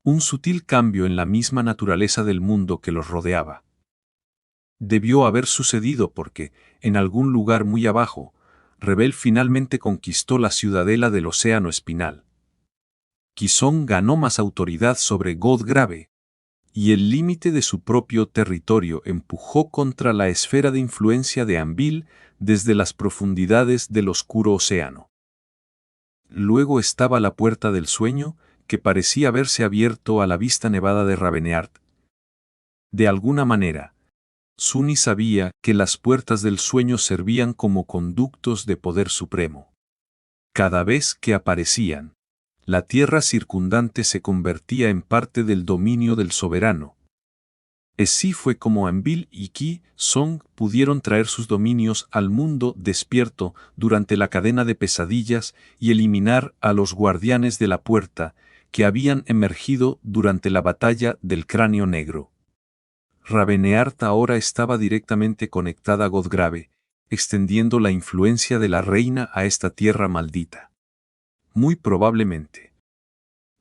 Un sutil cambio en la misma naturaleza del mundo que los rodeaba. Debió haber sucedido porque, en algún lugar muy abajo, Rebel finalmente conquistó la ciudadela del Océano Espinal. Kizong ganó más autoridad sobre Godgrave, y el límite de su propio territorio empujó contra la esfera de influencia de Anvil desde las profundidades del oscuro océano. Luego estaba la puerta del sueño, que parecía haberse abierto a la vista nevada de Raveneart. De alguna manera, Sunny sabía que las puertas del sueño servían como conductos de poder supremo. Cada vez que aparecían, la tierra circundante se convertía en parte del dominio del soberano. Así fue como Anvil y Kizong pudieron traer sus dominios al mundo despierto durante la cadena de pesadillas y eliminar a los guardianes de la puerta que habían emergido durante la batalla del Cráneo Negro. Raveneart ahora estaba directamente conectada a Godgrave, extendiendo la influencia de la reina a esta tierra maldita. Muy probablemente.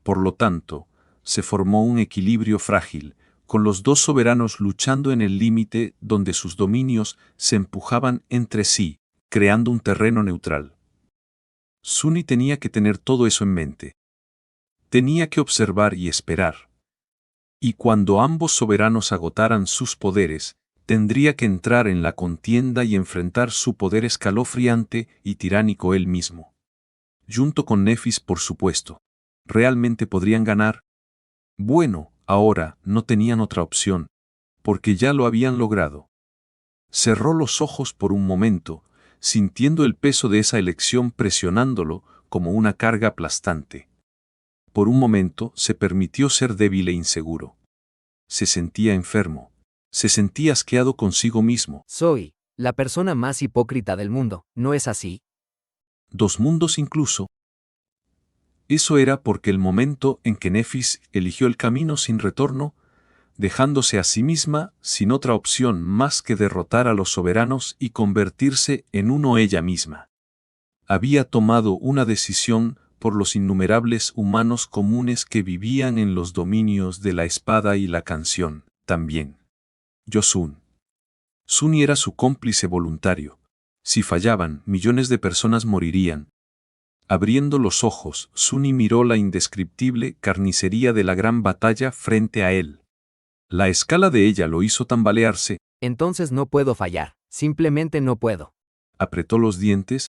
Por lo tanto, se formó un equilibrio frágil, con los dos soberanos luchando en el límite donde sus dominios se empujaban entre sí, creando un terreno neutral. Sunny tenía que tener todo eso en mente. Tenía que observar y esperar. Y cuando ambos soberanos agotaran sus poderes, tendría que entrar en la contienda y enfrentar su poder escalofriante y tiránico él mismo. Junto con Nephis, por supuesto. ¿Realmente podrían ganar? Bueno, ahora no tenían otra opción, porque ya lo habían logrado. Cerró los ojos por un momento, sintiendo el peso de esa elección presionándolo como una carga aplastante. Por un momento se permitió ser débil e inseguro. Se sentía enfermo. Se sentía asqueado consigo mismo. Soy la persona más hipócrita del mundo, ¿no es así? Dos mundos incluso. Eso era porque el momento en que Nephis eligió el camino sin retorno, dejándose a sí misma sin otra opción más que derrotar a los soberanos y convertirse en uno ella misma. Había tomado una decisión por los innumerables humanos comunes que vivían en los dominios de la espada y la canción, también. Yosun. Sunny era su cómplice voluntario. Si fallaban, millones de personas morirían. Abriendo los ojos, Sunny miró la indescriptible carnicería de la gran batalla frente a él. La escala de ella lo hizo tambalearse. Entonces no puedo fallar, simplemente no puedo. Apretó los dientes.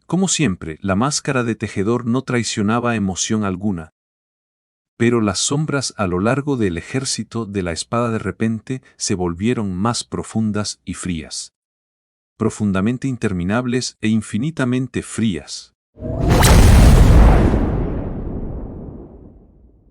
Como siempre, la máscara de tejedor no traicionaba emoción alguna. Pero las sombras a lo largo del ejército de la espada de repente se volvieron más profundas y frías. Profundamente interminables e infinitamente frías.